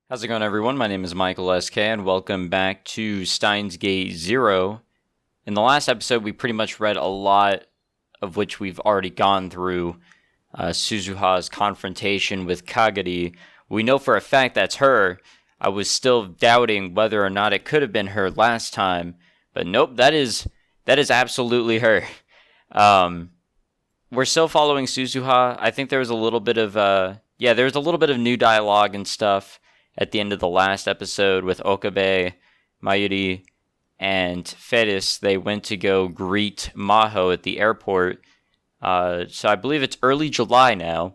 How's it going, everyone? My name is Michael SK, and welcome back to Steins Gate 0. In the last episode, we pretty much read a lot of which we've already gone through. Suzuha's confrontation with Kagari. We know for a fact that's her. I was still doubting whether or not it could have been her last time, but nope, that is absolutely her. We're still following Suzuha. I think there was a little bit of there was a little bit of new dialogue and stuff at the end of the last episode with Okabe, Mayuri, and Ferris. They went to go greet Maho at the airport. So I believe it's early July now,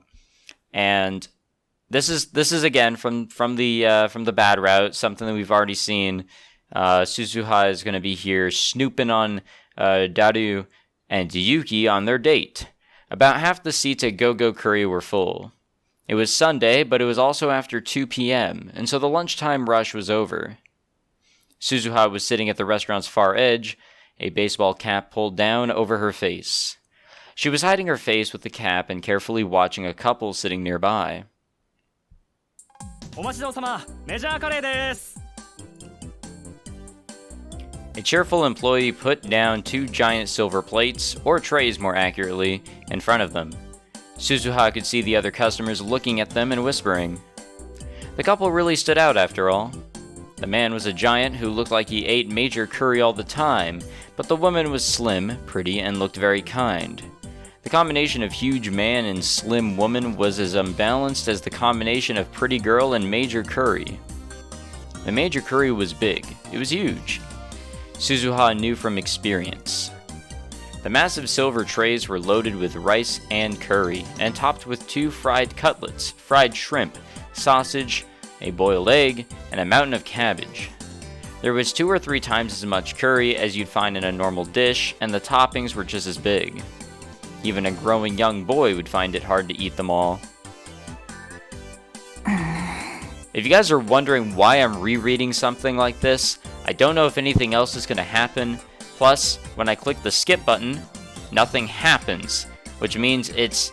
and this is again from the bad route, something that we've already seen. Suzuha is going to be here snooping on Daru and Yuki on their date. About half the seats at Go-Go Curry were full. It was Sunday, but it was also after 2 p.m., and so the lunchtime rush was over. Suzuha was sitting at the restaurant's far edge, a baseball cap pulled down over her face. She was hiding her face with the cap and carefully watching a couple sitting nearby. A cheerful employee put down 2 giant silver plates, or trays more accurately, in front of them. Suzuha could see the other customers looking at them and whispering. The couple really stood out after all. The man was a giant who looked like he ate major curry all the time, but the woman was slim, pretty, and looked very kind. The combination of huge man and slim woman was as unbalanced as the combination of pretty girl and major curry. The major curry was big. It was huge. Suzuha knew from experience. The massive silver trays were loaded with rice and curry, and topped with 2 fried cutlets, fried shrimp, sausage, a boiled egg, and a mountain of cabbage. There was 2 or 3 times as much curry as you'd find in a normal dish, and the toppings were just as big. Even a growing young boy would find it hard to eat them all. If you guys are wondering why I'm rereading something like this, I don't know if anything else is going to happen. Plus, when I click the skip button, nothing happens, which means it's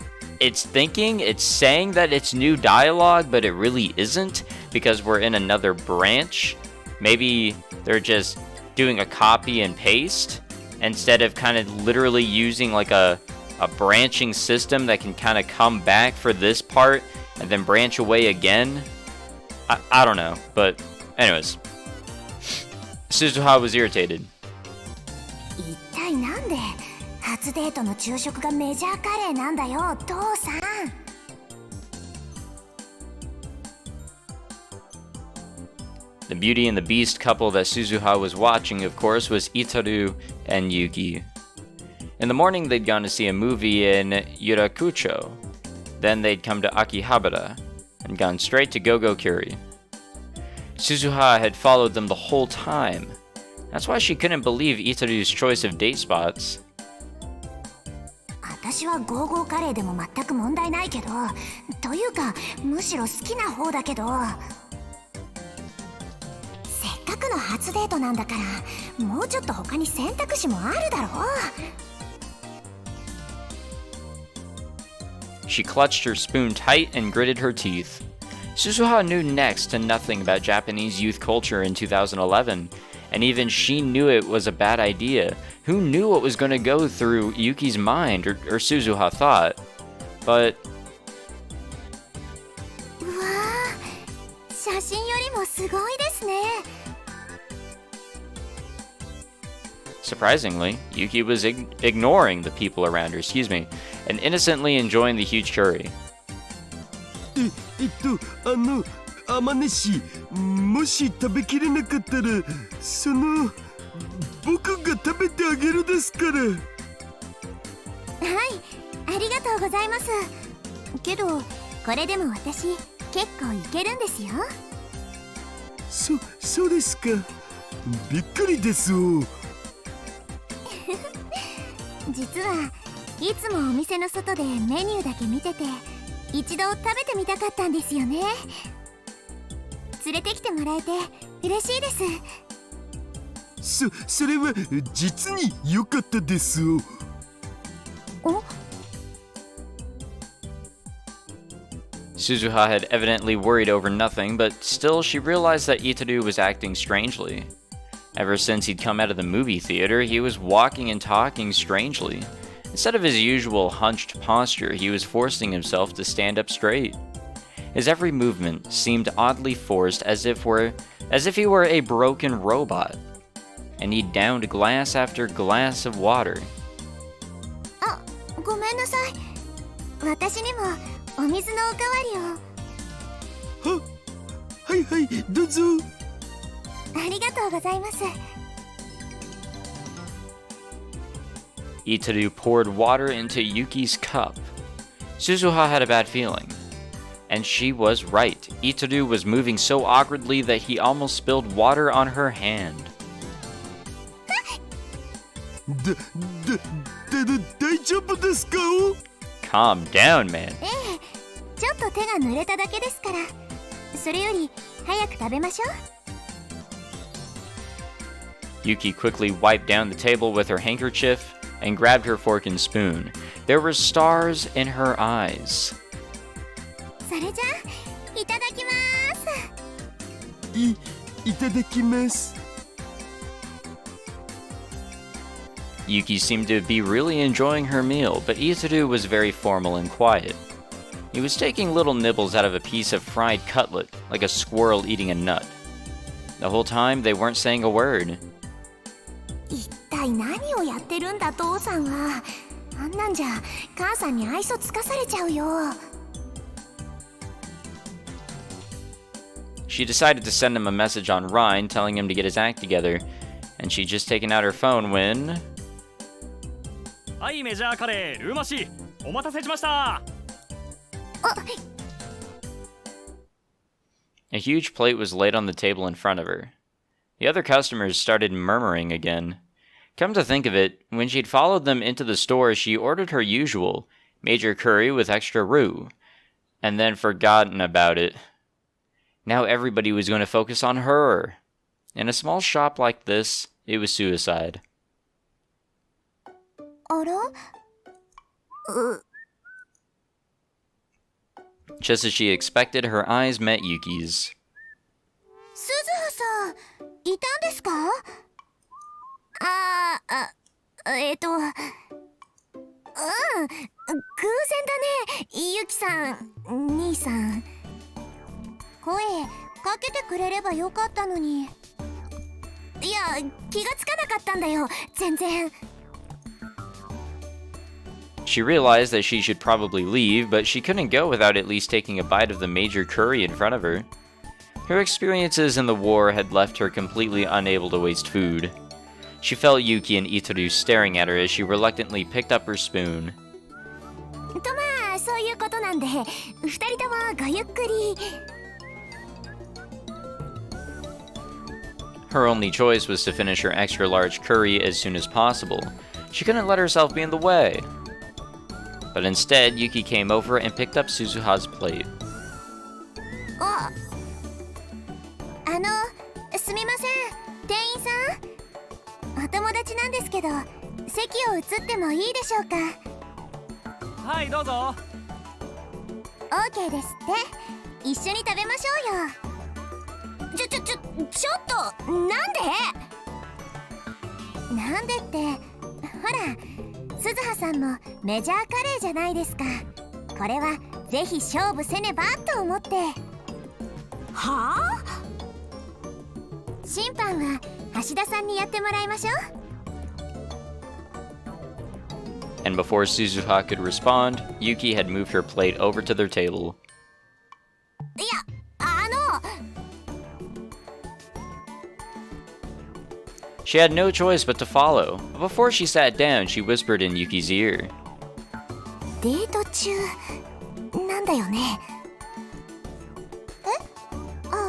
saying that it's new dialogue, but it really isn't, because we're in another branch. Maybe they're just doing a copy and paste, instead of kind of literally using like a branching system that can kind of come back for this part, and then branch away again. I don't know, but anyways. Suzuha was irritated. The Beauty and the Beast couple that Suzuha was watching, of course, was Itaru and Yuki. In the morning, they'd gone to see a movie in Yurakucho. Then they'd come to Akihabara, and gone straight to Go-Go Curry. Suzuha had followed them the whole time. That's why she couldn't believe Itaru's choice of date spots. She clutched her spoon tight and gritted her teeth. Suzuha knew next to nothing about Japanese youth culture in 2011, and even she knew it was a bad idea. Who knew what was going to go through Yuki's mind, or Suzuha thought? But... surprisingly, Yuki was ignoring the people around her, and innocently enjoying the huge curry. 天音もし食べきれなかったら僕が食べてあげるですから。はい、ありがとうございます。けどこれでも私結構いけるんですよ。そうですか。びっくりです。実はいつもお店の外でメニューだけ見てて一度食べてみたかったんですよね。連れてきてもらえて嬉しいです。それは実に良かったです。Suzuha had evidently worried over nothing, but still she realized that Itaru was acting strangely. Ever since he'd come out of the movie theater, he was walking and talking strangely. Instead of his usual hunched posture, he was forcing himself to stand up straight. His every movement seemed oddly forced, as if he were a broken robot. And he downed glass after glass of water. あ、ごめんなさい。私にもお水のおかわりを。はいはい、どうぞ。ありがとうございます。Itaru poured water into Yuki's cup. Suzuha had a bad feeling. And she was right. Itaru was moving so awkwardly that he almost spilled water on her hand. 大丈夫ですか？ Calm down, man. ええ、ちょっと手が濡れただけですから。それより早く食べましょう。Yuki quickly wiped down the table with her handkerchief and grabbed her fork and spoon. There were stars in her eyes. それじゃあ、いただきます。いただきます。Yuki seemed to be really enjoying her meal, but Itaru was very formal and quiet. He was taking little nibbles out of a piece of fried cutlet, like a squirrel eating a nut. The whole time, they weren't saying a word. 一体何をやってるんだ父さんは。あんなんじゃ母さんに愛想つかされちゃうよ。She decided to send him a message on Rhine telling him to get his act together, and she'd just taken out her phone when... はい、メジャーカレールーマシーお待たせしました。A huge plate was laid on the table in front of her. The other customers started murmuring again. Come to think of it, when she'd followed them into the store, she ordered her usual, major curry with extra roux, and then forgotten about it. Now everybody was going to focus on her. In a small shop like this, it was suicide. あらJust as she expected, her eyes met Yuki's. 鈴葉さん、いたんですか？偶然だね、ゆきさん、兄さん。声かけてくれればよかったのに。いや、気がつかなかったんだよ、全然。She realized that she should probably leave, but she couldn't go without at least taking a bite of the major curry in front of her. Her experiences in the war had left her completely unable to waste food. She felt Yuki and Itaru staring at her as she reluctantly picked up her spoon. とまあ、そういうことなんで、二人ともごゆっくり。Her only choice was to finish her extra large curry as soon as possible. She couldn't let herself be in the way. But instead, Yuki came over and picked up Suzuha's plate. すみません、店員さん。お友達なんですけど、席を移ってもいいでしょうか？はい、どうぞ。 OK ですって。一緒に食べましょうよ。ちょっと、なんでって、ほら、鈴葉さんもメジャーカレーじゃないですか。これはぜひ勝負せねばと思って。はあ？審判は橋田さんにやってもらいましょう。And before Suzuha could respond, Yuki had moved her plate over to their table. いや、She had no choice but to follow. But before she sat down, she whispered in Yuki's ear. デート中なんだよね。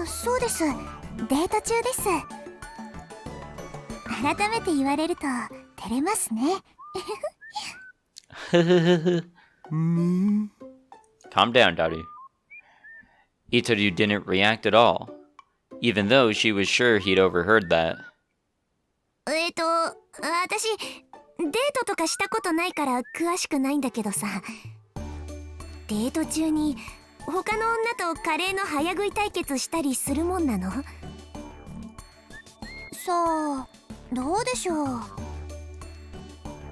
そうです。デート中です。改めて言われると照れますね。Calm down, Daru. Itaru didn't react at all, even though she was sure he'd overheard that. 私デートとかしたことないから詳しくないんだけどさ。デート中に他の女とカレーの早食い対決したりするもんなの？さあ、どうでしょう。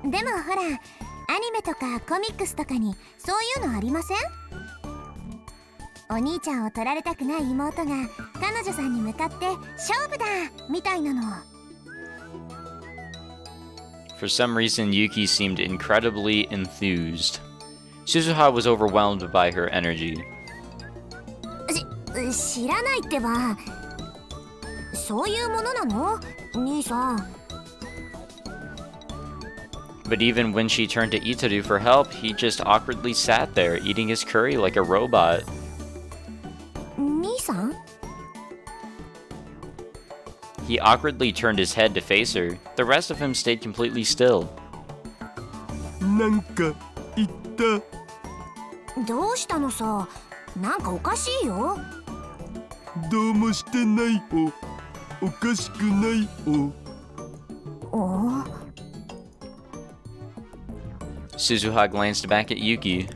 でもほら、アニメとかコミックスとかにそういうのありません？お兄ちゃんを取られたくない妹が彼女さんに向かって勝負だみたいなの。 For some reason, Yuki seemed incredibly enthused. Suzuha was overwhelmed by her energy. 知らないってば。そういうものなの？兄さん。 But even when she turned to Itaru for help, he just awkwardly sat there, eating his curry like a robot. 兄さん？ He awkwardly turned his head to face her. The rest of him stayed completely still. なんか言った。どうしたのさ？なんかおかしいよ。どうもしてないおかしくないお。 Suzuha glanced back at Yuki.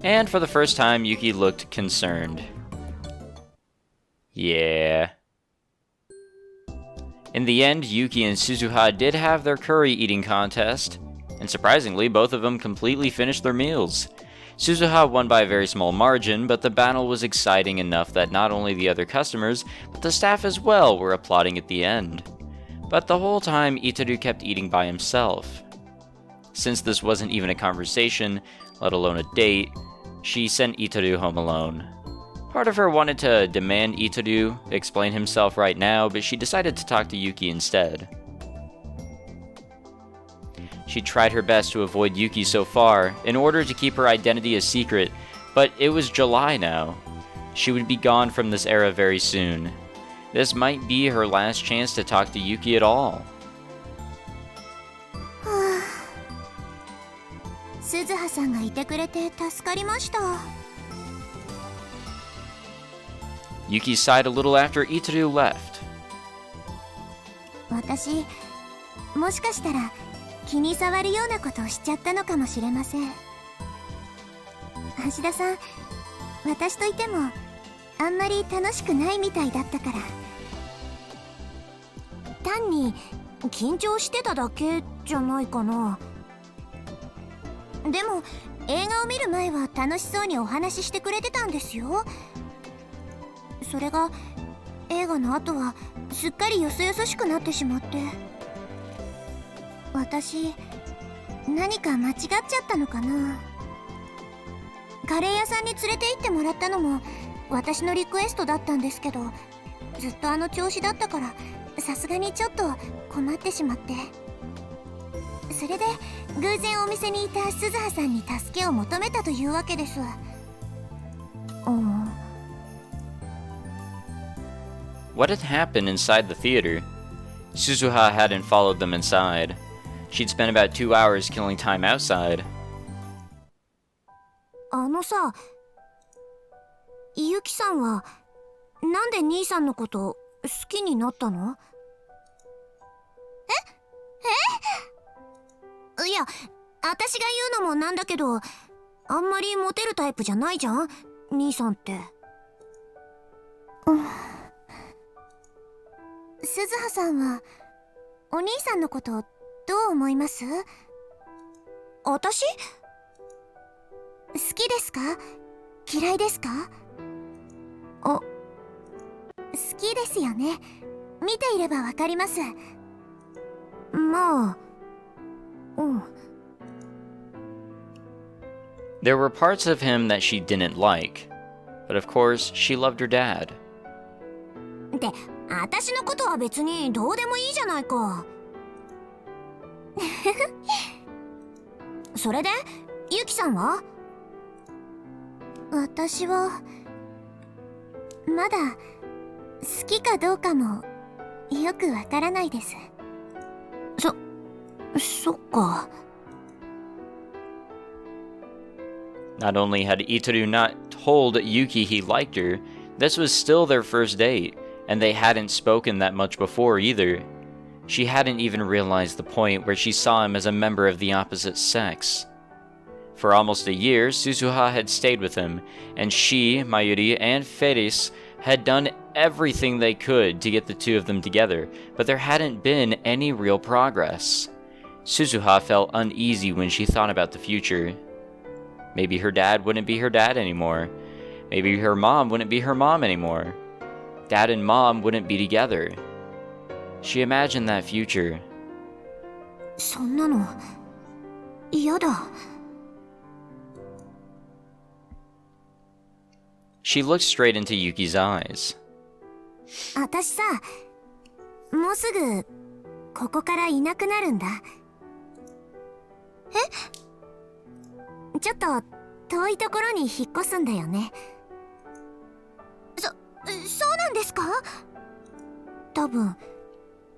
And for the first time, Yuki looked concerned. Yeah. In the end, Yuki and Suzuha did have their curry eating contest, and surprisingly, both of them completely finished their meals. Suzuha won by a very small margin, but the battle was exciting enough that not only the other customers, but the staff as well were applauding at the end. But the whole time, Itaru kept eating by himself. Since this wasn't even a conversation, let alone a date, she sent Itaru home alone. Part of her wanted to demand Itaru explain himself right now, but she decided to talk to Yuki instead. She tried her best to avoid Yuki so far, in order to keep her identity a secret, but it was July now. She would be gone from this era very soon. This might be her last chance to talk to Yuki at all. 鈴葉さんがいてくれて助かりました。 Yuki sighed a little after Itaru left. 私、もしかしたら気に障るようなことをしちゃったのかもしれません。橋田さん、私といてもあんまり楽しくないみたいだったから。単に緊張してただけじゃないかな。でも映画を見る前は楽しそうにお話ししてくれてたんですよ。それが映画の後はすっかりよそよそしくなってしまって、私何か間違っちゃったのかな。カレー屋さんに連れて行ってもらったのも私のリクエストだったんですけど、ずっとあの調子だったからさすがにちょっと困ってしまって、それで偶然お店にいた鈴葉さんに助けを求めたというわけです。What had happened inside the theater? Suzuha hadn't followed them inside. She'd spent about 2 hours killing time outside. あのさ、ゆきさんはなんで兄さんのこと好きになったの？いや、私が言うのもなんだけど、あんまりモテるタイプじゃないじゃん、兄さんって。鈴葉さんはお兄さんのことどう思います？私？好きですか？嫌いですか？好きですよね。見ていればわかります。まあ、There were parts of him that she didn't like, but of course, she loved her dad. って私のことは別にどうでもいいじゃないか。それでゆきさんは？私はまだ好きかどうかもよくわからないです。そっか。 Not only had Itaru not told Yuki he liked her, this was still their first date, and they hadn't spoken that much before either. She hadn't even realized the point where she saw him as a member of the opposite sex. For almost a year, Suzuha had stayed with him, and she, Mayuri, and Feris had done everything they could to get the two of them together, but there hadn't been any real progress. Suzuha felt uneasy when she thought about the future. Maybe her dad wouldn't be her dad anymore. Maybe her mom wouldn't be her mom anymore. Dad and mom wouldn't be together. She imagined that future. そんなの嫌だ。She looked straight into Yuki's eyes. 私さ、もうすぐここからいなくなるんだ。え？ちょっと遠いところに引っ越すんだよね。そうなんですか？多分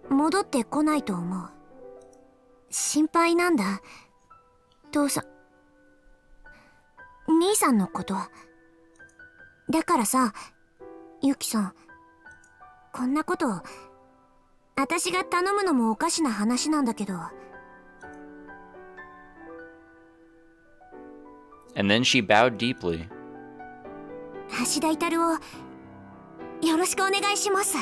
戻ってこないと思う。心配なんだ。父さん、兄さんのこと。だからさ、ユキさん、こんなこと私が頼むのもおかしな話なんだけど。And then she bowed deeply. 橋田至をよろしくお願いします。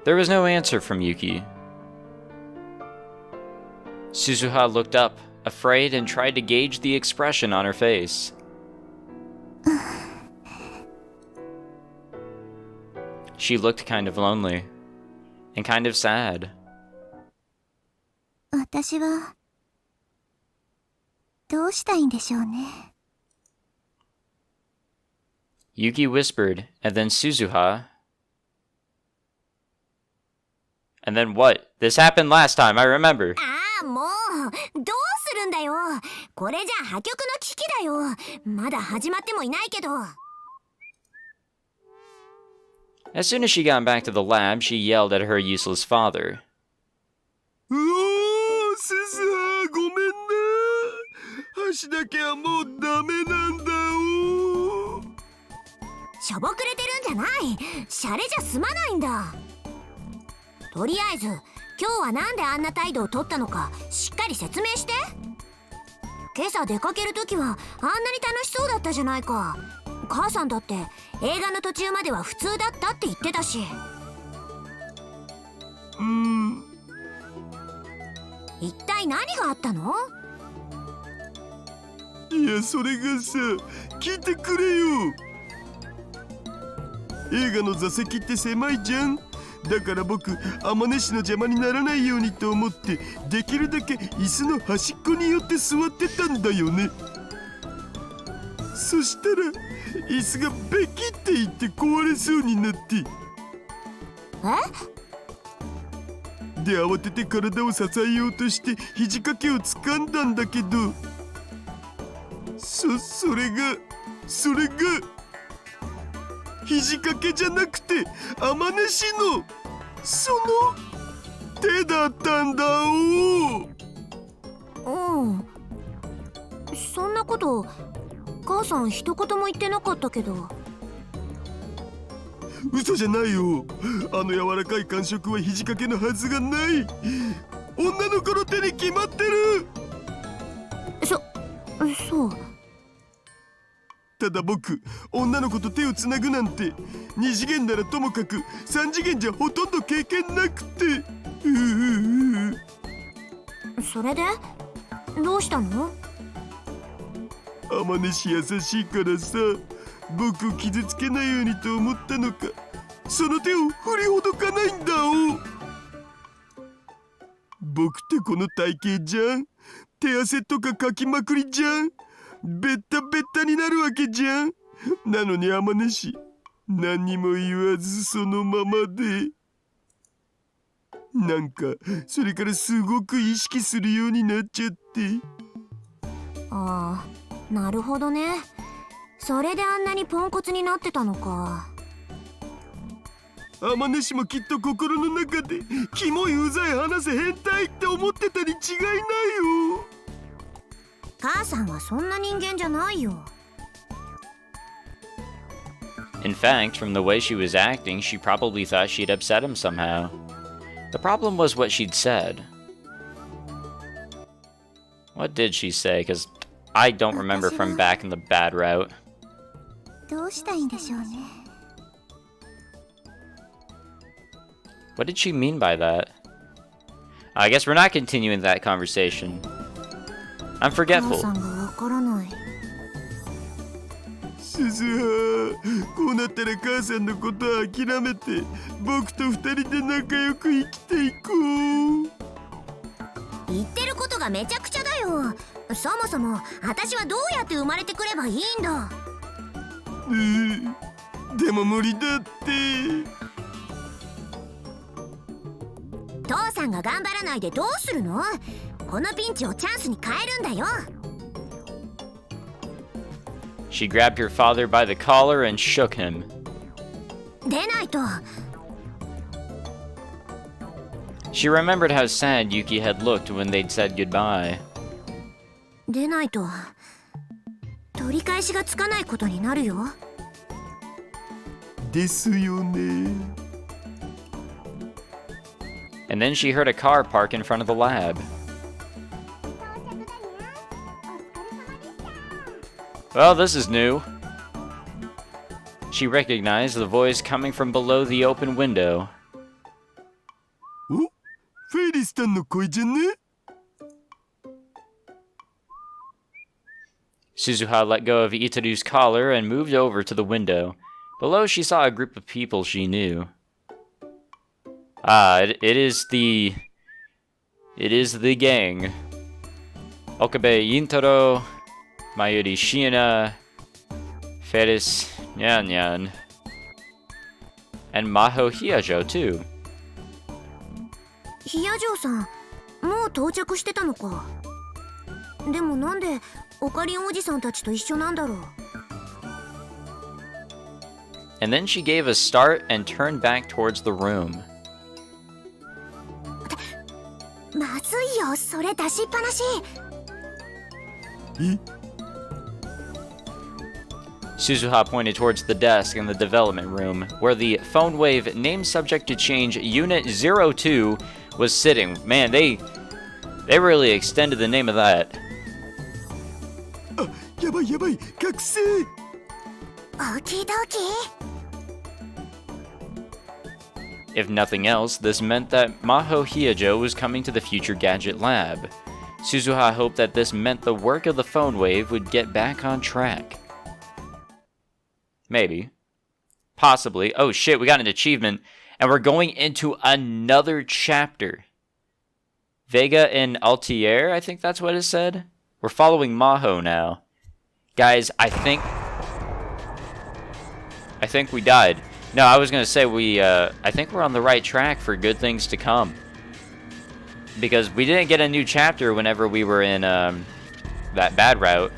There was no answer from Yuki. Suzuha looked up, afraid, and tried to gauge the expression on her face. She looked kind of lonely, and kind of sad. 私はどうしたいんでしょうね。Yuki whispered, and then Suzuha... And then what? This happened last time, I remember. ああ、もうどうするんだよ。これじゃ破局の危機だよ。まだ始まってもいないけど。As soon as she got back to the lab, she yelled at her useless father. うおー、すずはごめんな。橋だけはもうダメなんだお。しょぼくれてるんじゃない。シャレじゃ済まないんだ。とりあえず今日はなんであんな態度を取ったのかしっかり説明して。今朝出かけるときはあんなに楽しそうだったじゃないか。母さんだって映画の途中までは普通だったって言ってたし。一体何があったの？いや、それがさ、聞いてくれよ。映画の座席って狭いじゃん。だから僕、天音氏の邪魔にならないようにと思ってできるだけ椅子の端っこに寄って座ってたんだよね。そしたら椅子がベキっていって壊れそうになって。で、慌てて体を支えようとして肘掛けを掴んだんだけど、それが肘掛けじゃなくて天音氏のその手だったんだお。そんなこと母さん一言も言ってなかったけど。嘘じゃないよ。あの柔らかい感触は肘掛けのはずがない。女の子の手に決まってる。そう。ただ僕、女の子と手をつなぐなんて2次元ならともかく3次元じゃほとんど経験なくて。それでどうしたの？天音氏優しいからさ、僕を傷つけないようにと思ったのか、その手を振りほどかないんだお。僕ってこの体型じゃん。手汗とかかきまくりじゃん。ベッタベッタになるわけじゃん。なのに天音氏、何にも言わずそのままで。なんかそれからすごく意識するようになっちゃって。ああ、なるほどね。それであんなにポンコツになってたのか。天音氏もきっと心の中でキモいうざい話せ変態って思ってたに違いないよ。母さんはそんな人間じゃないよ。In fact, from the way she was acting, she probably thought she'd upset him somehow. The problem was what she'd said. What did she say? Because I don't remember from back in the bad route. どうしたいんでしょうね。 What did she mean by that? I guess we're not continuing that conversation. I'm forgetful. 母さんがわからない。鈴葉、こうなったら母さんのことは諦めて僕と二人で仲良く生きていこう。言ってることがめちゃくちゃだよ。そもそも私はどうやって生まれてくればいいんだ。でも無理だって。父さんが頑張らないでどうするの？このピンチをチャンスに変えるんだよ。She grabbed her father by the collar and shook him. 出ないと。She remembered how sad Yuki had looked when they'd said goodbye. 出ないと取り返しがつかないことになるよ。ですよね。And then she heard a car park in front of the lab. Well, this is new. She recognized the voice coming from below the open window. お、フェイリスタンの声じゃね？ Suzuha let go of Itaru's collar and moved over to the window. Below, she saw a group of people she knew. It is the gang. Okabe Rintaro, Mayuri Shiina, Feris Nyan, and Maho Hiajo too. ヒヤジョウさん、もう到着してたのか。でもなんでオカリンおじさんたちと一緒なんだろう。And then she gave a start and turned back towards the room. まずいよ、それ出しっぱなし。Suzuha pointed towards the desk in the development room, where the PhoneWave name subject to change Unit 02 was sitting. Man, they really extended the name of that. あ、やばいやばい、覚醒。オキドキ。If nothing else, this meant that Maho Hiajo was coming to the future gadget lab. Suzuha hoped that this meant the work of the PhoneWave would get back on track. Maybe. Possibly. Oh shit, we got an achievement, and we're going into another chapter. Vega and Altier, I think that's what it said. We're following Maho now. Guys, I think we died. No, I was gonna say I think we're on the right track for good things to come. Because we didn't get a new chapter whenever we were in that bad route.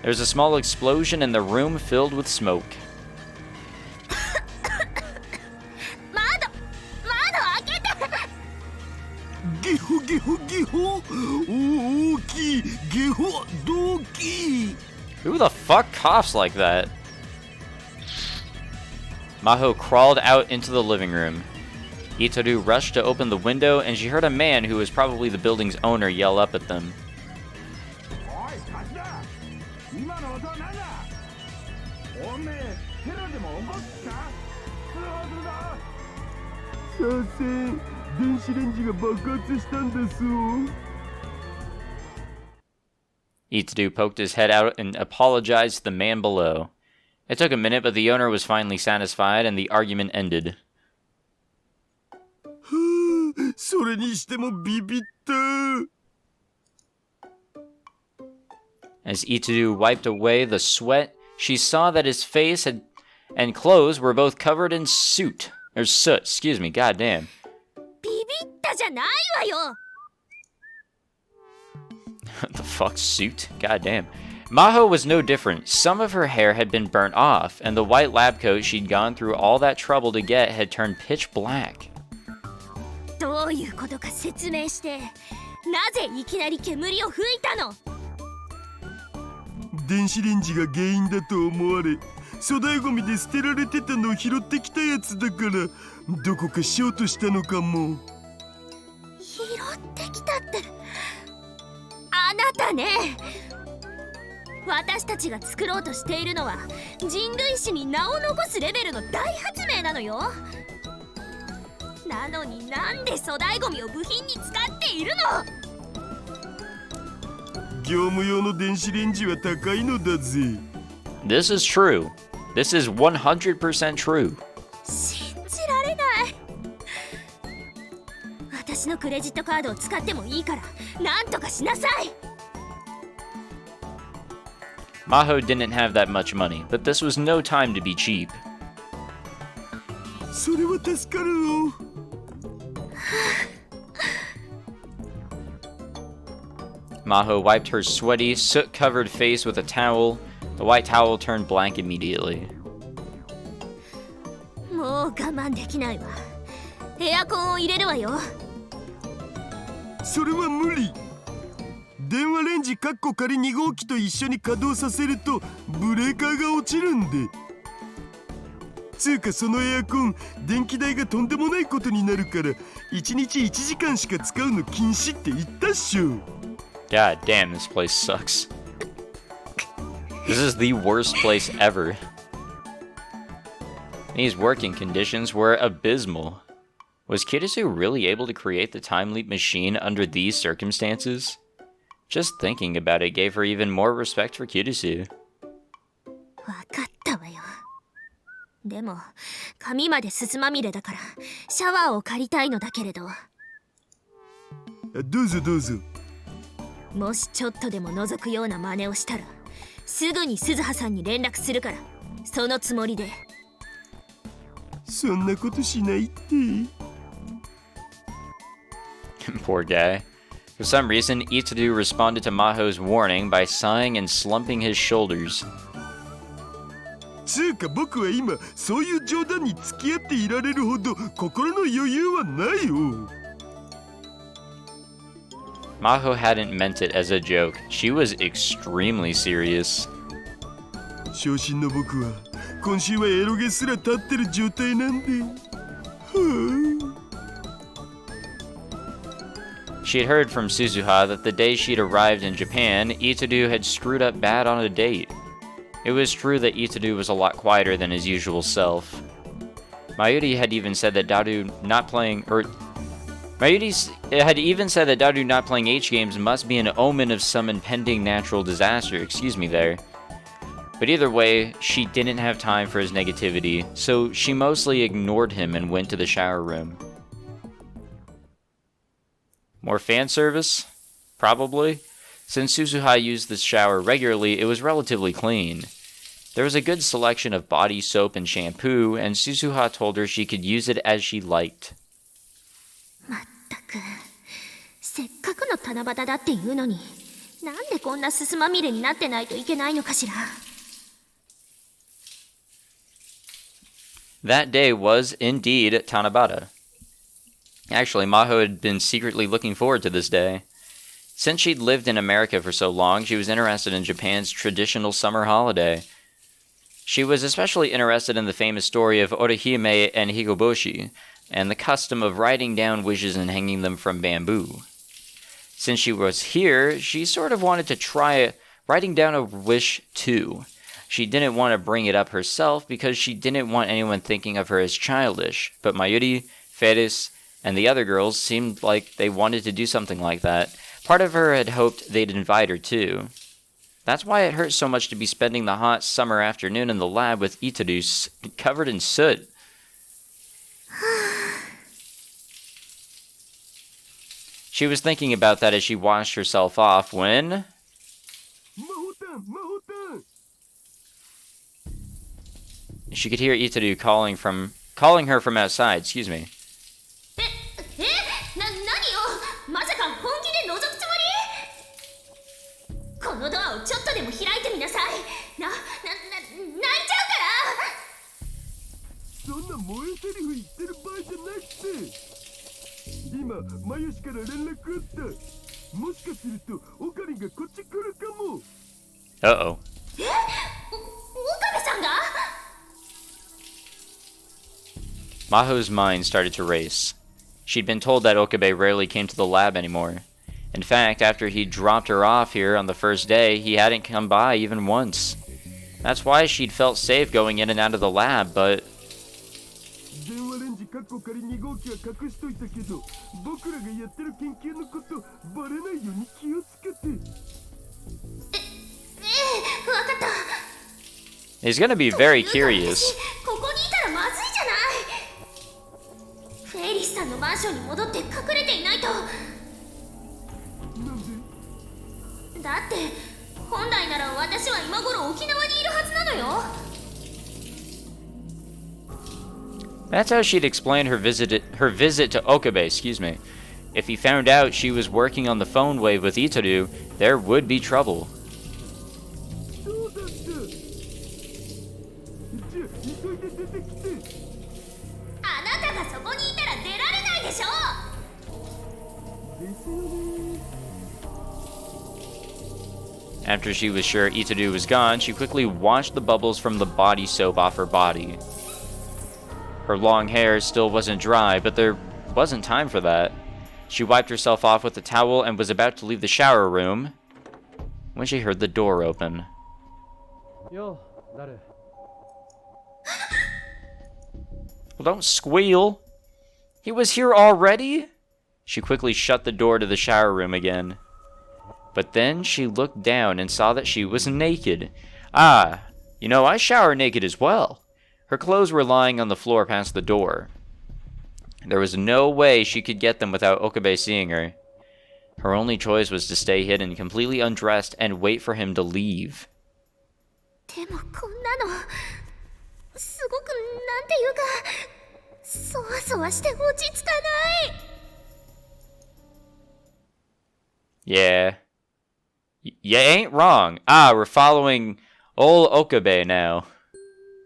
There's a small explosion and the room filled with smoke. 窓開けて。ゲホゲホゲホ。大きいゲホ動機。 Who the fuck coughs like that? Maho crawled out into the living room. Itaru rushed to open the window, and she heard a man who was probably the building's owner yell up at them. させん、電子レンジが爆発したんです。 Itaru poked his head out and apologized to the man below. It took a minute, but the owner was finally satisfied, and the argument ended. それにしてもビビった。 As Itaru wiped away the sweat, she saw that his face and clothes were both covered in soot. Or soot, excuse me, goddamn. ビビったじゃないわよ。 What the fuck, suit? Goddamn. Maho was no different. Some of her hair had been burnt off, and the white lab coat she'd gone through all that trouble to get had turned pitch black. どういうことか説明して。なぜいきなり煙を吹いたの？電子レンジが原因だと思われ、粗大ゴミで捨てられてたのを拾ってきたやつだから、どこかしようとしたのかも。拾ってきたって、あなたね。私たちが作ろうとしているのは人類史に名を残すレベルの大発明なのよ。なのになんで粗大ゴミを部品に使っているの？業務用の電子レンジは高いのだぜ。This is true. This is 100% true. 信じられない。私のクレジットカードを使ってもいいからなんとかしなさい。Maho didn't have that much money, but this was no time to be cheap. それは助かるよ。Maho wiped her sweaty, soot-covered face with a towel. The white towel turned blank immediately. もう我慢できないわ。エアコンを入れるわよ。それは無理。電話レンジ仮2号機と一緒に稼働させるとブレーカーが落ちるんで。つうかそのエアコン、電気代がとんでもないことになるから1日1時間しか使うの禁止って言ったっしょ。God damn, this place sucks. This is the worst place ever. These working conditions were abysmal. Was Kirisu really able to create the time leap machine under these circumstances? Just thinking about it gave her even more respect for Kirisu. わかったわよ。でも髪まですすまみれだからシャワーを借りたいのだけれど。どうぞどうぞ。もしちょっとでも覗くような真似をしたらすぐに鈴葉さんに連絡するから、そのつもりで。そんなことしないって。Poor guy. For some reason, Itsudu responded to Maho's warning by sighing and slumping his shoulders. つうか僕は今そういう冗談に付き合っていられるほど心の余裕はないよ。Maho hadn't meant it as a joke. She was extremely serious. 昇進の僕は今週はエロゲすら立ってる状態なんで。She had heard from Suzuha that the day she'd arrived in Japan, Itsudu had screwed up bad on a date. It was true that Itsudu was a lot quieter than his usual self. Mayuri had even said that Daru not playing H games must be an omen of some impending natural disaster. Excuse me there. But either way, she didn't have time for his negativity, so she mostly ignored him and went to the shower room. More fan service? Probably. Since Suzuha used this shower regularly, it was relatively clean. There was a good selection of body soap and shampoo, and Suzuha told her she could use it as she liked. まったく、せっかくの七夕だっていうのに、なんでこんなすすまみれになってないといけないのかしら。That day was indeed Tanabata. Actually, Maho had been secretly looking forward to this day. Since she'd lived in America for so long, she was interested in Japan's traditional summer holiday. She was especially interested in the famous story of Orihime and Hikoboshi, and the custom of writing down wishes and hanging them from bamboo. Since she was here, she sort of wanted to try writing down a wish too. She didn't want to bring it up herself because she didn't want anyone thinking of her as childish, but Mayuri, Feris, and the other girls seemed like they wanted to do something like that. Part of her had hoped they'd invite her too. That's why it hurt so much to be spending the hot summer afternoon in the lab with Itadu covered in soot. She was thinking about that as she washed herself off when... She could hear Itadu calling her from outside, excuse me. 何よ、まさか本気で覗くつもり？このドアをちょっとでも開いてみなさい。泣いちゃうから。そんな燃えセリフ言ってる場合じゃなくて、今マユシから連絡あった。もしかするとオカリンがこっち来るかも。Uh-oh. 岡部さんが？ Maho's mind started to race. She'd been told that Okabe rarely came to the lab anymore. In fact, after he dropped her off here on the first day, he hadn't come by even once. That's why she'd felt safe going in and out of the lab, but... 電話レンジカッコ仮2号機は隠しといたけど、僕らがやってる研究のことバレないように気をつけて。わかった。 He's gonna be very curious. ここにいたらまずいじゃない。フェイリスさんのマンションに戻って隠れていないと。なんで？だって本来なら私は今頃沖縄にいるはずなのよ。 That's how she'd explain her visit to Okabe, excuse me. If he found out she was working on the PhoneWave with Itaru, there would be trouble. そうだった。じゃあ急いで出てきて。あなたがそこにいたら出られないでしょ。ですよね。 After she was sure Itaru was gone, she quickly washed the bubbles from the body soap off her body. Her long hair still wasn't dry, but there wasn't time for that. She wiped herself off with a towel and was about to leave the shower room when she heard the door open. Yo, Daru. Well, don't squeal. He was here already? She quickly shut the door to the shower room again. But then she looked down and saw that she was naked. Ah, you know, I shower naked as well. Her clothes were lying on the floor past the door. There was no way she could get them without Okabe seeing her. Her only choice was to stay hidden, completely undressed, and wait for him to leave. でもこんなのすごくなんていうかそわそわして落ち着かない。 Yeah. You ain't wrong. Ah, we're following old Okabe now.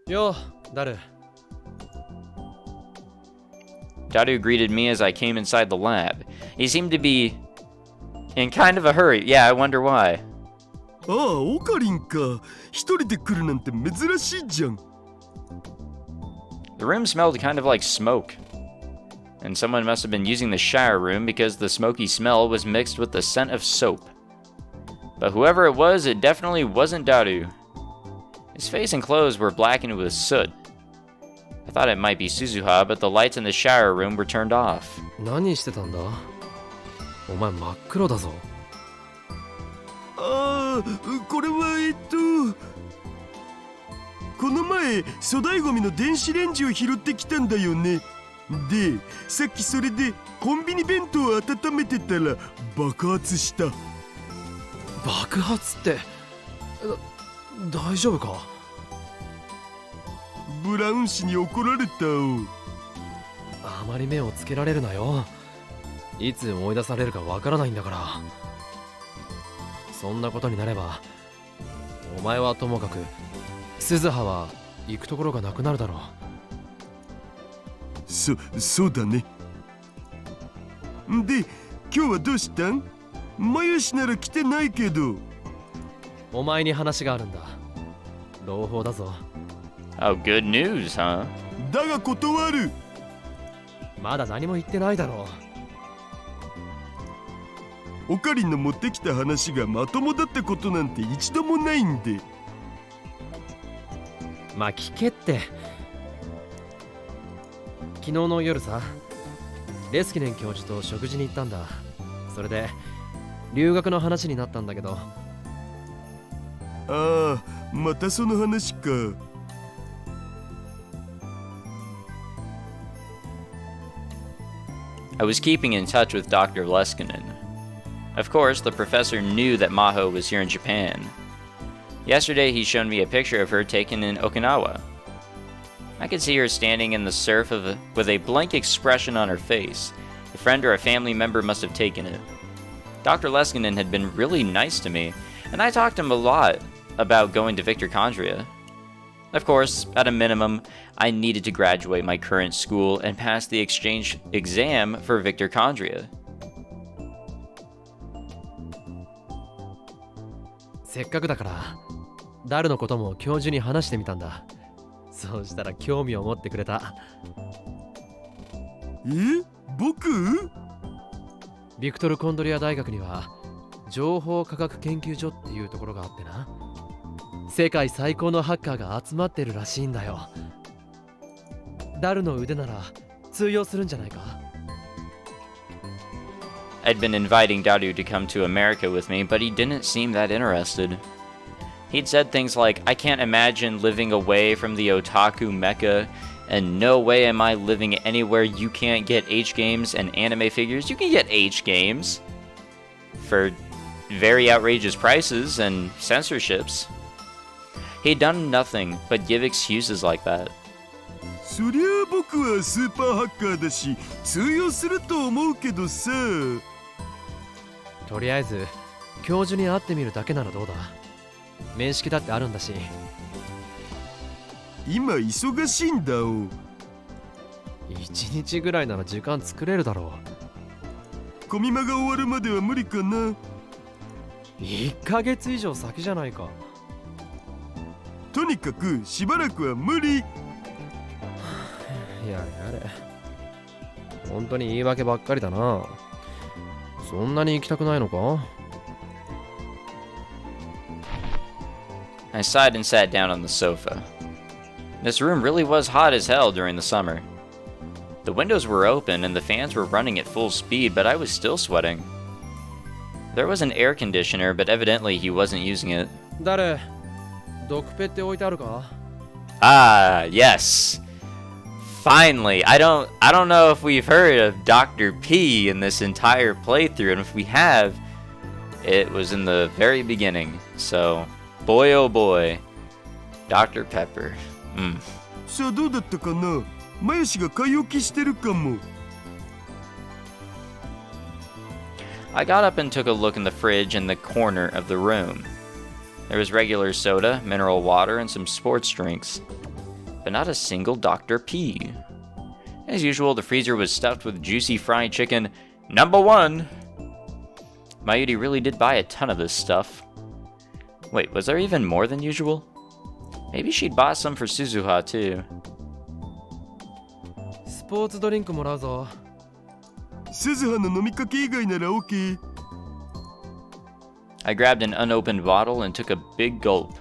Yo, Daru. Daru greeted me as I came inside the lab. He seemed to be in kind of a hurry. Yeah, I wonder why. ああ、オカリンか。一人で来るなんて珍しいじゃん。The room smelled kind of like smoke. And someone must have been using the shower room because the smoky smell was mixed with the scent of soap. But whoever it was, it definitely wasn't Daru. His face and clothes were blackened with soot. I thought it might be Suzuha, but the lights in the shower room were turned off. 何してたんだ？お前真っ黒だぞ。ああ、これはこの前粗大ゴミの電子レンジを拾ってきたんだよね。で、さっきそれでコンビニ弁当を温めてたら爆発した。爆発って大丈夫か？ブラウン氏に怒られたお。あまり目をつけられるなよ。いつ追い出されるかわからないんだから。そんなことになればお前はともかく鈴葉は行くところがなくなるだろう。そうだね。で、今日はどうしたん？マヨシなら来てないけど。お前に話があるんだ。朗報だぞ。Oh, good news, huh? だが断る。まだ何も言ってないだろオカリンの持ってきた話がまともだったことなんて一度もないんで。まあ聞けって。昨日の夜さ、レスキネン教授と食事に行ったんだ。それで留学の話になったんだけど。ああ、またその話か。I was keeping in touch with Dr. Leskinen. Of course, the professor knew that Maho was here in Japan. Yesterday, he showed me a picture of her taken in Okinawa. I could see her standing in the surf with a blank expression on her face. A friend or a family member must have taken it. Dr. Leskinen had been really nice to me, and I talked to him a lot about going to Victor Condria. Of course, at a minimum, I needed to graduate my current school and pass the exchange exam for Victor Condria. せっかくだからダルのことも教授に話してみたんだ。そうしたら興味を持ってくれた。え、僕？ビクトル・コンドリア大学には情報科学研究所っていうところがあってな、世界最高のハッカーが集まってるらしいんだよ。ダルの腕なら通用するんじゃないか？ I'd been inviting Daru to come to America with me, but he didn't seem that interested. He'd said things like, I can't imagine living away from the otaku mecca, and no way am I living anywhere you can't get H games and anime figures. You can get H games for very outrageous prices and censorships. He'd done nothing but give excuses like that. そりゃあ僕はスーパーハッカーだし通用すると思うけどさ。とりあえず教授に会ってみるだけならどうだ？面識だってあるんだし。今忙しいんだお。1日ぐらいなら時間作れるだろう。コミマが終わるまでは無理かな。1ヶ月以上先じゃないか。とにかくしばらくは無理。やれやれ、本当に言い訳ばっかりだな。そんなに行きたくないのか？ I sighed and sat down on the sofa. This room really was hot as hell during the summer. The windows were open and the fans were running at full speed, but I was still sweating. There was an air conditioner, but evidently he wasn't using it. 誰？毒ペって置いてあるか？ Ah, yes. Finally, I don't know if we've heard of Dr. P in this entire playthrough, and if we have, it was in the very beginning. So, boy oh boy, Dr. Pepper. さあどうだったかな？マヨシが買い置きしてるかも。I got up and took a look in the fridge in the corner of the room. There was regular soda, mineral water, and some sports drinks, but not a single Dr. P. As usual, the freezer was stuffed with juicy fried chicken, #1. Mayuri really did buy a ton of this stuff. Wait, was there even more than usual? Maybe she'd bought some for Suzuha too. スポーツドリンクもらうぞ。鈴葉の飲みかけ以外なら OK。 I grabbed an unopened bottle and took a big gulp.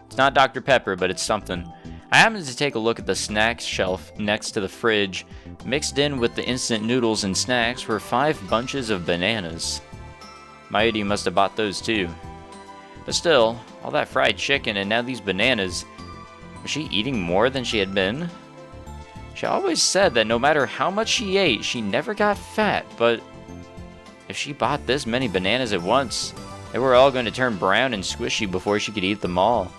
It's not Dr. Pepper, but it's something. I happened to take a look at the snacks shelf next to the fridge. Mixed in with the instant noodles and snacks were 5 bunches of bananas. Mayuri must have bought those too. But still, all that fried chicken and now these bananas. Was she eating more than she had been? She always said that no matter how much she ate, she never got fat, but if she bought this many bananas at once, they were all going to turn brown and squishy before she could eat them all.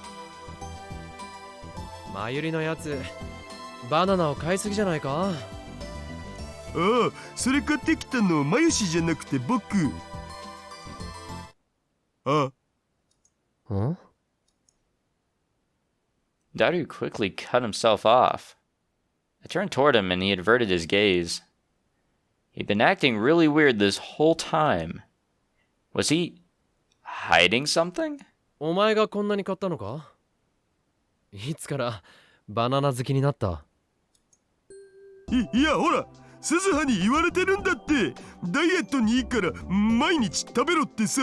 マユリのやつ、バナナを買いすぎじゃないか？ああ、それ買ってきたのマヨシじゃなくて僕。あ。ん？ Daru quickly cut himself off. I turned toward him and he averted his gaze. He'd been acting really weird this whole time. Was he hiding something? お前がこんなに買ったのか？いつからバナナ好きになった？いやほら、鈴葉に言われてるんだって。ダイエットにいいから毎日食べろってさ。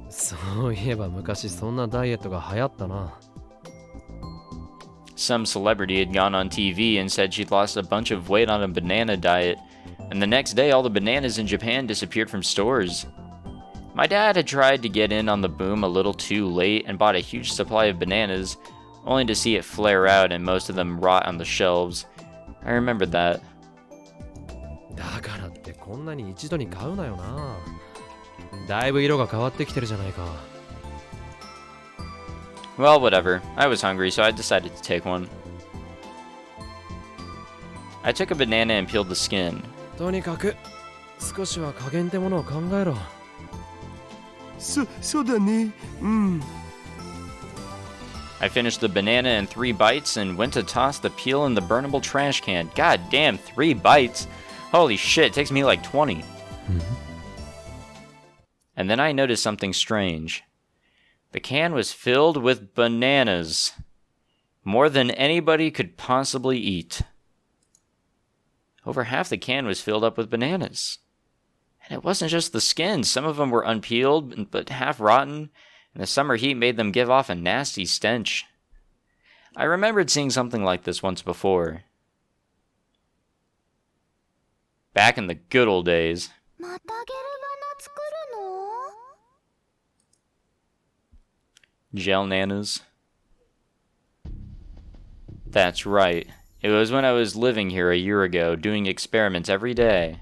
そういえば昔そんなダイエットが流行ったな。Some celebrity had gone on TV and said she'd lost a bunch of weight on a banana diet, and the next day all the bananas in Japan disappeared from stores. My dad had tried to get in on the boom a little too late and bought a huge supply of bananas, only to see it flare out and most of them rot on the shelves. I remembered that. だからってこんなに一度に買うなよな。だいぶ色が変わってきてるじゃないか。Well, whatever. I was hungry, so I decided to take one. I took a banana and peeled the skin. とにかく少しは加減ってものを考えろ。そうだね。うん。I finished the banana in 3 bites and went to toss the peel in the burnable trash can. God damn, 3 bites? Holy shit, it takes me like 20. And then I noticed something strange. The can was filled with bananas. More than anybody could possibly eat. Over half the can was filled up with bananas. And it wasn't just the skins. Some of them were unpeeled, but half rotten, and the summer heat made them give off a nasty stench. I remembered seeing something like this once before. Back in the good old days. またゲルバナ作るの？ Gel nanas. That's right. It was when I was living here a year ago, doing experiments every day.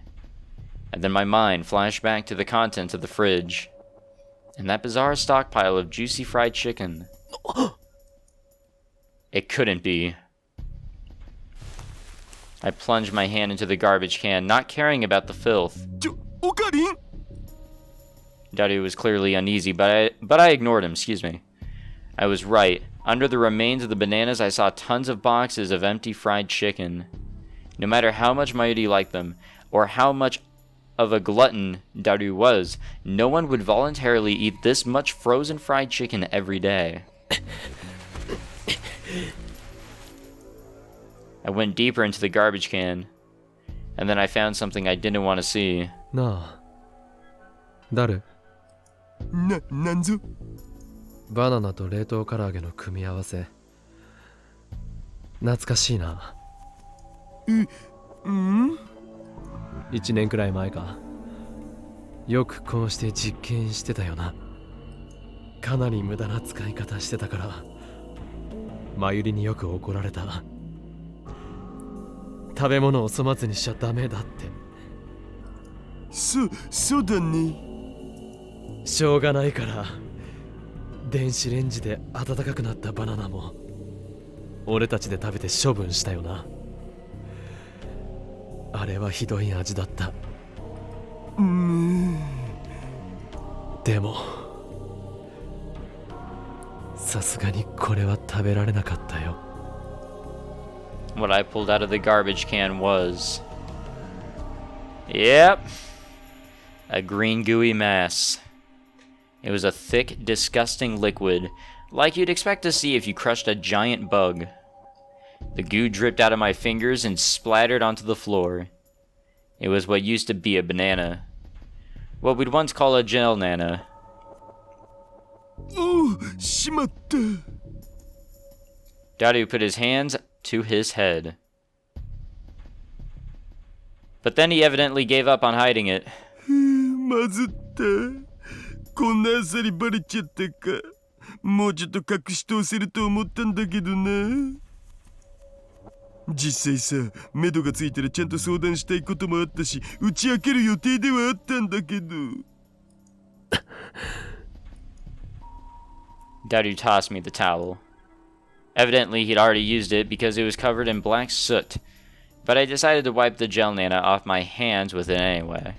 And then my mind flashed back to the contents of the fridge. And that bizarre stockpile of juicy fried chicken. It couldn't be. I plunged my hand into the garbage can, not caring about the filth. Okarin? Daru was clearly uneasy, but I ignored him, excuse me. I was right. Under the remains of the bananas, I saw tons of boxes of empty fried chicken. No matter how much Mayuri liked them, or how much of a glutton Daru was, no one would voluntarily eat this much frozen fried chicken every day. I went deeper into the garbage can, and then I found something I didn't want to see. なあ、ダル、なんぞ？バナナと冷凍唐揚げの組み合わせ。懐かしいな。1年くらい前か。よくこうして実験してたよな。かなり無駄な使い方してたから、真由里によく怒られた。食べ物を粗末にしちゃダメだって。そうだね。しょうがないから、電子レンジで温かくなったバナナも俺たちで食べて処分したよな。あれはひどい味だった。でもさすがにこれは食べられなかったよ。What I pulled out of the garbage can was... Yep. A green gooey mass. It was a thick, disgusting liquid, like you'd expect to see if you crushed a giant bug. The goo dripped out of my fingers and splattered onto the floor. It was what used to be a banana. What we'd once call a gel nana. Oh, しまった。Daru put his hands to his head. But then he evidently gave up on hiding it. まずった。こんなあっさりバレちゃったか。もうちょっと隠し通せると思ったんだけどな。実際さ、目処がついたらちゃんと相談したいこともあったし、打ち明ける予定ではあったんだけど。Daru tossed me the towel. Evidently, he'd already used it because it was covered in black soot, but I decided to wipe the gel nana off my hands with it anyway.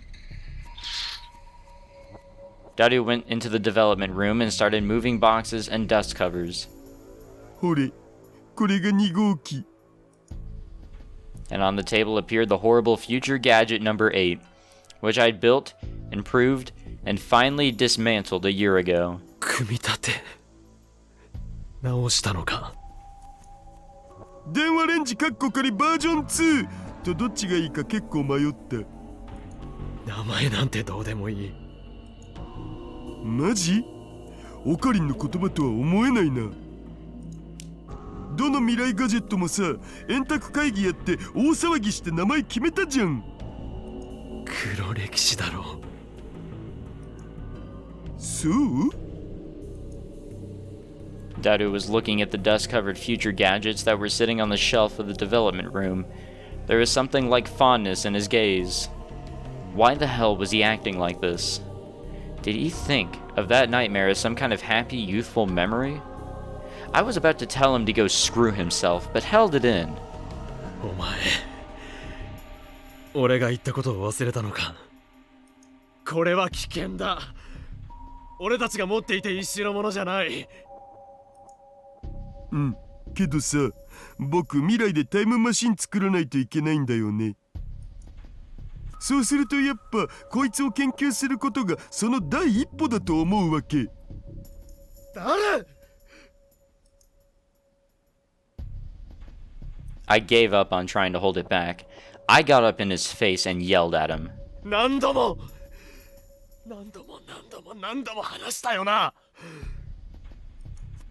Daru went into the development room and started moving boxes and dust covers. ほれ、これが2号機。And on the table appeared the horrible future gadget number 8, which I'd built, improved, and finally dismantled a year ago. 組み立て直したのか。電話レンジカッコ仮バージョン2とどっちがいいか結構迷った。名前なんてどうでもいい。マジ？オカリンの言葉とは思えないな。どの未来ガジェットもさ、円卓会議やって大騒ぎして名前決めたじゃん。黒歴史だろう。そう？ Daru was looking at the dust-covered future gadgets that were sitting on the shelf of the development room. There was something like fondness in his gaze. Why the hell was he acting like this? Did he think of that nightmare as some kind of happy, youthful memory? I was about to tell him to go screw himself, but held it in. お前、俺が言ったことを忘れたのか。これは危険だ。俺たちが持っていて一種のものじゃない。うん、けどさ、僕未来でタイムマシン作らないといけないんだよね。そうするとやっぱこいつを研究することがその第一歩だと思うわけ。誰I gave up on trying to hold it back. I got up in his face and yelled at him. 何度も話したよな。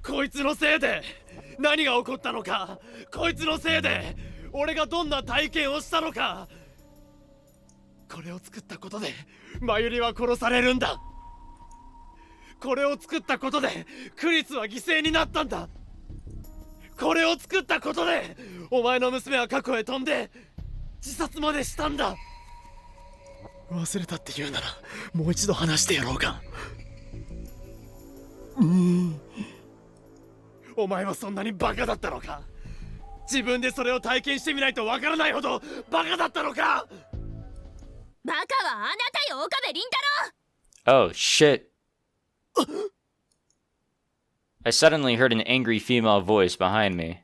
こいつのせいで何が起こったのか、こいつのせいで俺がどんな体験をしたのか。これを作ったことでマユリは殺されるんだ。これを作ったことでクリスは犠牲になったんだ。これを作ったことでお前の娘は過去へ飛んで自殺までしたんだ。忘れたって言うならもう一度話してやろうか。お前はそんなにバカだったのか。自分でそれを体験してみないとわからないほどバカだったのか。バカはあなたよ、岡部倫太郎。 Oh, shit. I suddenly heard an angry female voice behind me.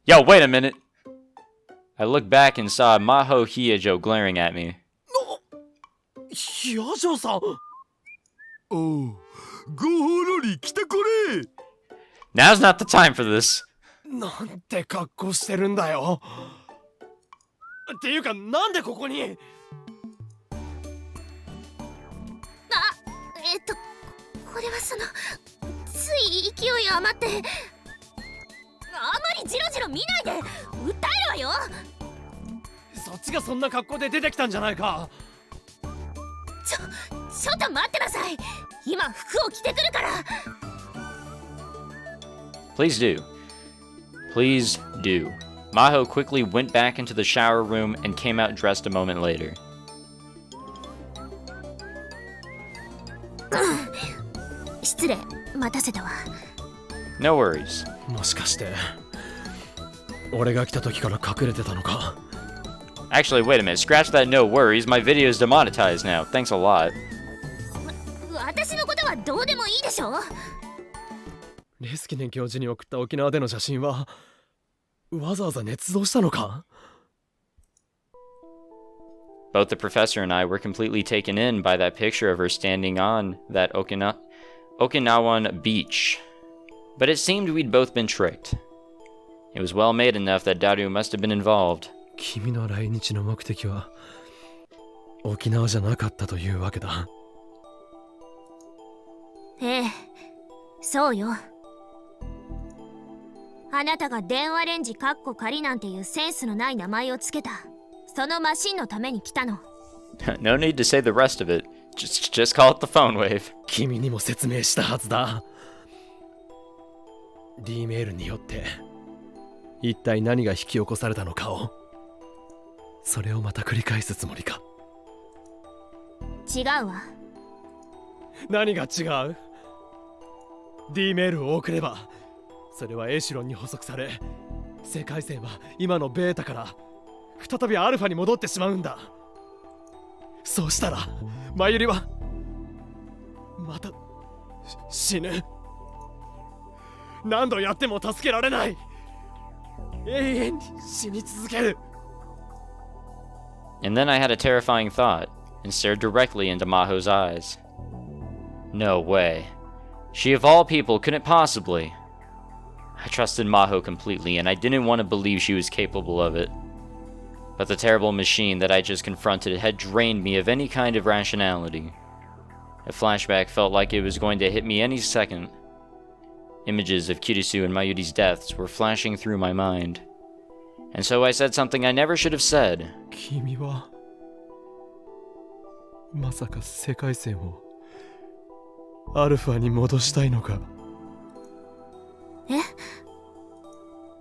Yo, wait a minute! I looked back and saw Maho Hyajo glaring at me. ヒヤジョさん。おう、ごほろり来たこれ。 Now's not the time for this. なんて格好してるんだよ。っていうかなんでここに。これはそのつい勢い余ってあまりジロジロ見ないで訴えるわよ。そっちがそんな格好で出てきたんじゃないか。ちょっと待ってなさい。今服を着てくるから。 Please do. Please do. Maho quickly went back into the shower room and came out dressed a moment later. 失礼、待たせたわ。 No worries. もしかして俺が来た時から隠れてたのか。 Actually, wait a minute. Scratch that no worries. My video is demonetized now. Thanks a lot. 私のことはどうでもいいでしょ。レスキネン教授に送った沖縄での写真はわざわざ捏造したのか。 Both the professor and I were completely taken in by that picture of her standing on that Okinawan beach. But it seemed we'd both been tricked. It was well made enough that Daru must have been involved. 君の来日の目的は沖縄じゃなかったというわけだ。ええ、そうよ。あなたが電話レンジカッコ仮なんていうセンスのない名前をつけたそのマシンのために来たの。No need to say the rest of it. Just call it the PhoneWave. 君にも説明したはずだ。D メールによって一体何が引き起こされたのかを、それをまた繰り返すつもりか。違うわ。何が違う？ D メールを送ればそれはエシロンに補足され、世界線は今のベータから再びアルファに戻ってしまうんだ。そうしたらマユリはまた死ぬ。何度やっても助けられない。永遠に死に続ける。 And then I had a terrifying thought and stared directly into Maho's eyes. No way. She of all people couldn't possibly. I trusted Maho completely and I didn't want to believe she was capable of it. But the terrible machine that I just confronted had drained me of any kind of rationality. A flashback felt like it was going to hit me any second. Images of Kirisu and Mayuri's deaths were flashing through my mind. And so I said something I never should have said. 君はまさか世界線をアルファに戻したいのか。え？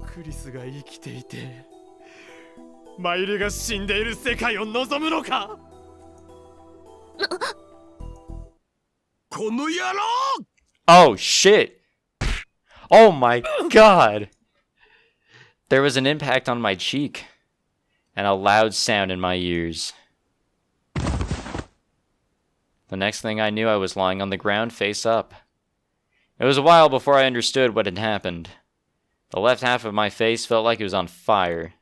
クリスが生きていてマユリが死んでいる世界を望むのか。この野郎！ Oh shit! Oh my god! There was an impact on my cheek, and a loud sound in my ears. The next thing I knew, I was lying on the ground face up. It was a while before I understood what had happened. The left half of my face felt like it was on fire.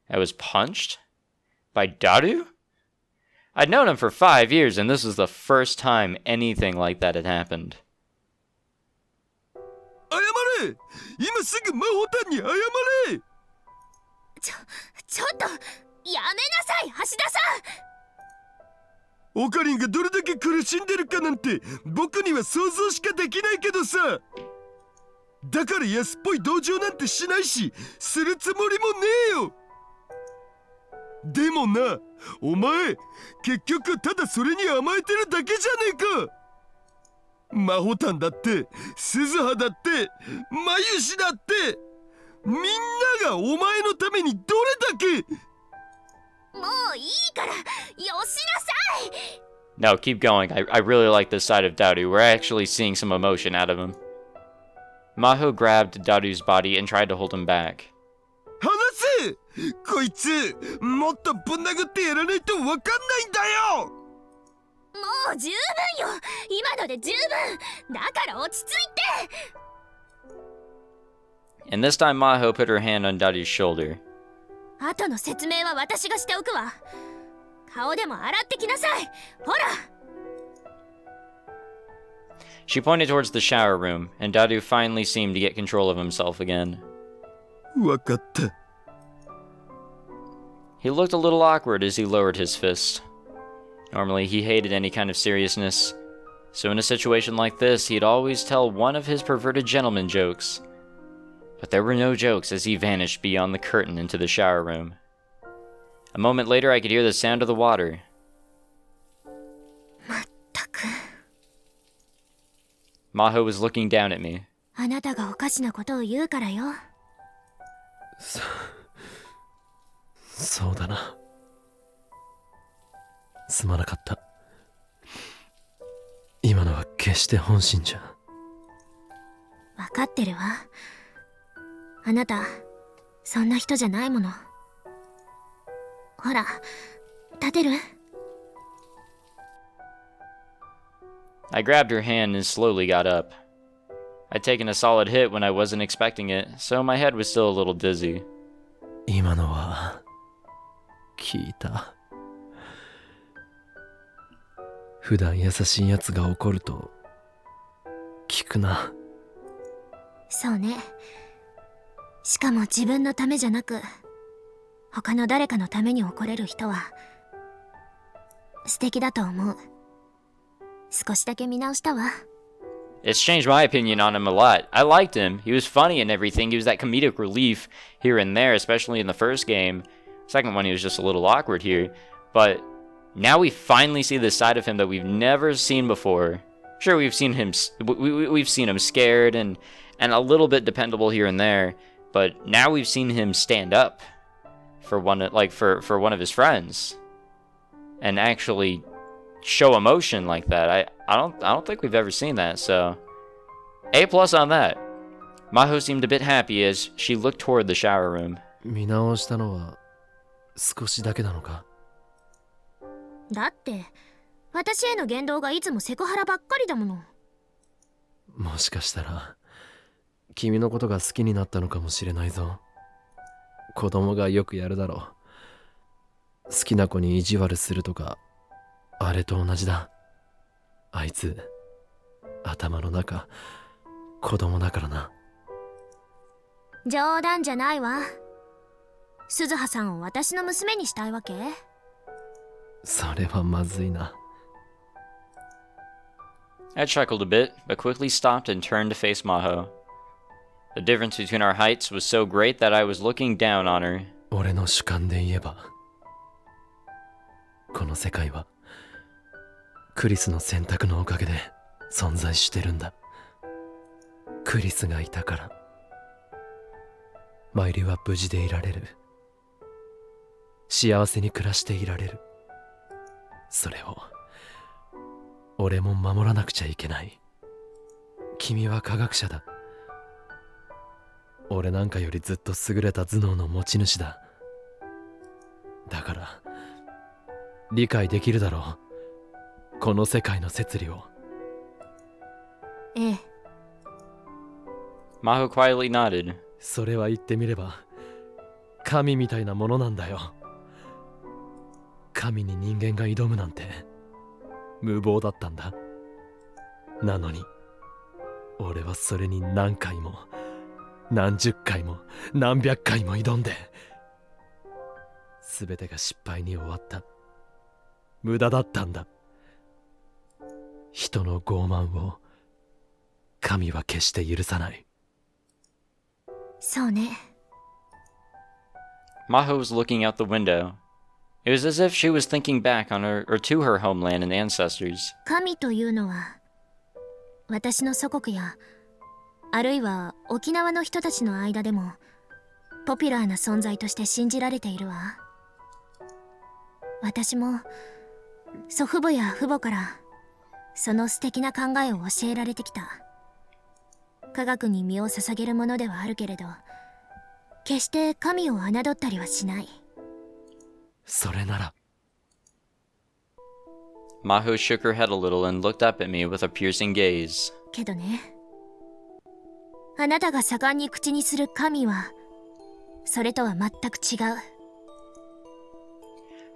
I was punched? By Daru? I'd known him for 5 years, and this was the first time anything like that had happened. 謝れ！今すぐ魔法団に謝れ！ちょっとやめなさい、橋田さん。オカリンがどれだけ苦しんでるかなんて僕には想像しかできないけどさ。だから安っぽい同情なんてしないし、するつもりもねえよ。でもな、お前結局ただそれに甘えてるだけじゃねえか。マホタンだって鈴葉だってマユシだってみんながお前のためにどれだけ。もういいからよしなさい。 No, keep going. I really like this side of Daru. We're actually seeing some emotion out of him. Maho grabbed Daru's body and tried to hold him back. 離せ！こいつもっとぶん殴ってやらないとわかんないんだよ。もう十分よ、今ので十分だから落ち着いて。 And this time Maho put her hand on Daru's shoulder. 後の説明は私がしておくわ。顔でも洗ってきなさい。ほら。 She pointed towards the shower room, and Daru finally seemed to get control of himself again. わかった。He looked a little awkward as he lowered his fist. Normally, he hated any kind of seriousness, so in a situation like this, he'd always tell one of his perverted gentleman jokes. But there were no jokes as he vanished beyond the curtain into the shower room. A moment later, I could hear the sound of the water. まったく。 Maho was looking down at me. あなたがおかしなことを言うからよ。そうだな。すまなかった。今のは決して本心じゃ。わかってるわ。あなたそんな人じゃないもの。ほら、立てる？ I grabbed her hand and slowly got up. I'd taken a solid hit when I wasn't expecting it, so my head was still a little dizzy. 今のは聞いた。普段優しいやつが怒ると聞くな。そうね。しかも自分のためじゃなく他の誰かのために怒れる人は素敵だと思う。少しだけ見直したわ。 It's changed my opinion on him a lot. I liked him. He was funny and everything. He was that comedic relief here and there, especially in the first game. Second one, he was just a little awkward here. But now we finally see this side of him that we've never seen before. Sure, we've seen him scared and a little bit dependable here and there. But now we've seen him stand up for one of his friends and actually show emotion like that. I don't think we've ever seen that, so A+ on that. Maho seemed a bit happy as she looked toward the shower room. 見直したのは少しだけなのか？だって私への言動がいつもセクハラばっかりだもの。もしかしたら君のことが好きになったのかもしれないぞ。子供がよくやるだろう。好きな子に意地悪するとかあれと同じだ。あいつ頭の中子供だからな。冗談じゃないわ。鈴葉さんを私の娘にしたいわけ？それはまずいな。I chuckled a bit, but quickly stopped and turned to face Maho. The difference between our heights was so great that I was looking down on her. 俺の主観で言えばこの世界はクリスの選択のおかげで存在してるんだ。クリスがいたからマイリは無事でいられる。幸せに暮らしていられる。それを俺も守らなくちゃいけない。君は科学者だ。俺なんかよりずっと優れた頭脳の持ち主だ。だから理解できるだろう、この世界の摂理を。ええ。 Maho quietly nodded. それは言ってみれば神みたいなものなんだよ。神に人間が挑むなんて無謀だったんだ。なのに俺はそれに何回も何十回も何百回も挑んで全てが失敗に終わった。無駄だったんだ。人の傲慢を神は決して許さない。そうね。Maho was looking out the window. It was as if she was thinking back on her or to her homeland and ancestors. 神というのは私の祖国やあるいは沖縄の人たちの間でもポピュラーな存在として信じられているわ。私も祖父母や父母からその素敵な考えを教えられてきた。科学に身を捧げるものではあるけれど、決して神を侮ったりはしない。それなら。Maho shook her head a little and looked up at me with a piercing gaze. けどね、あなたが盛んに口にする神はそれとは全く違う。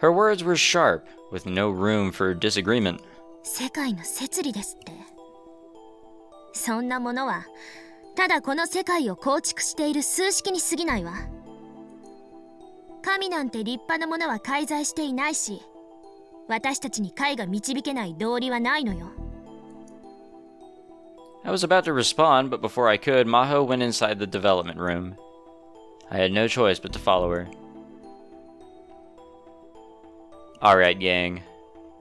Her words were sharp, with no room for disagreement. 世界の摂理ですって。そんなものはただこの世界を構築している数式に過ぎないわ。神なんて立派なものは介在していないし、私たちに解が導けない道理はないのよ。I was about to respond, but before I could, Maho went inside the development room. I had no choice but to follow her. Alright, gang.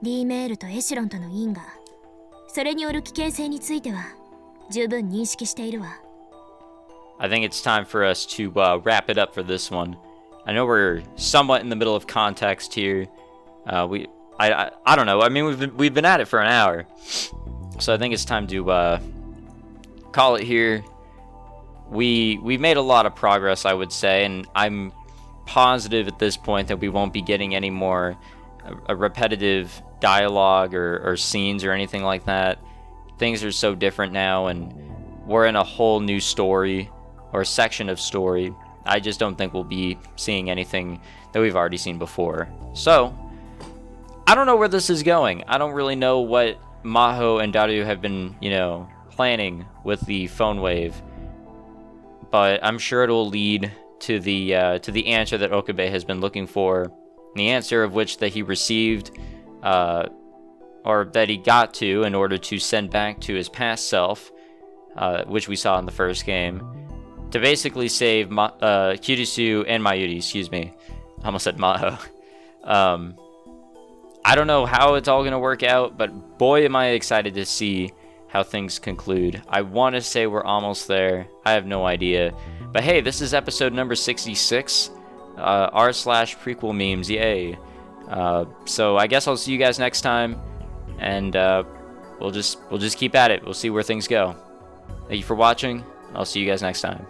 D メールとエシュロンとの因果、それによる危険性については十分認識しているわ。I think it's time for us to wrap it up for this one. I know we're somewhat in the middle of context here. I don't know. I mean, we've been at it for an hour, so I think it's time to call it here. We've made a lot of progress, I would say, and I'm positive at this point that we won't be getting any more a repetitive dialogue or scenes or anything like that. Things are so different now, and we're in a whole new story or section of story. I just don't think we'll be seeing anything that we've already seen before. So, I don't know where this is going. I don't really know what Maho and Daru have been, planning with the PhoneWave. But I'm sure it'll lead to the answer that Okabe has been looking for. The answer of which that he received, or that he got to in order to send back to his past self, which we saw in the first game, to basically save Kirisu and Mayuri, excuse me. I almost said Maho. I don't know how it's all going to work out, but boy am I excited to see how things conclude. I want to say we're almost there. I have no idea. But hey, this is episode number 66. r/prequel memes, yay. So I guess I'll see you guys next time, and we'll just keep at it. We'll see where things go. Thank you for watching. I'll see you guys next time.